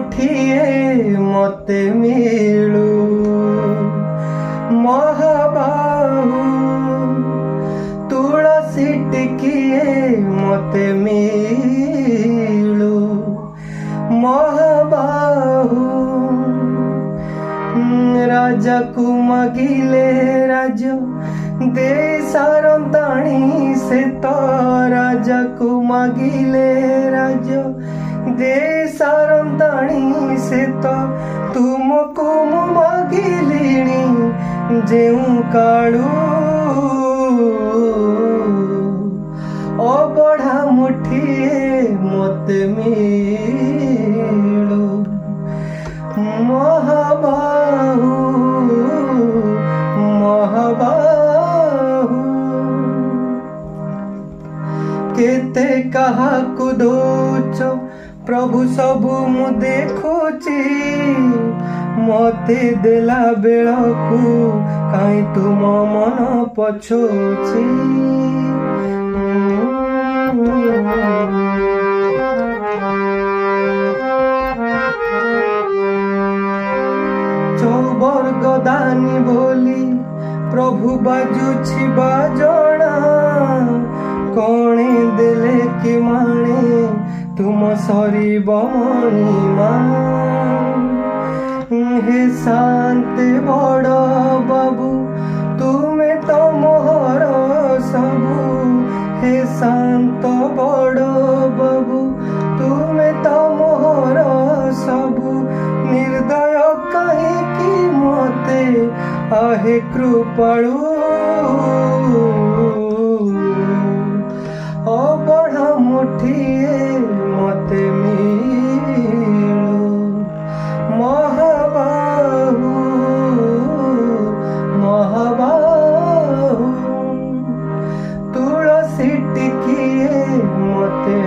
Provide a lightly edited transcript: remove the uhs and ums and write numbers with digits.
मुठिए मते मिलू महाबाहु तुलसी टिकिए मते मिलू महाबाहु राजा को मागिले राज दे सारंताणी से तो राजा को मागिले राज दे सारंताणी से तो तुमको मागिलिणी जेऊ काळू अबढ़ा मुठिए मते मिलू महाबाहु महाबाहु केते कहा को दोच प्रभु सबु मु देखुची मते देला बेलकु काई तुम मन पछोची चौबर्ग दानी बोली प्रभु बाजुछि बाजणा कणे देले कि माणे तुम सरी बमणिमा हे शांत बड़ बाबू तुमे तो मोहर सबू हे शांत बड़ बाबू तुमे तो मोहर सबू निर्दय कहीं मते आहे कृपाळु अबढ़ा मुठिए मते मिलू महाबाहु महाबाहु तुलसी टिकिए मते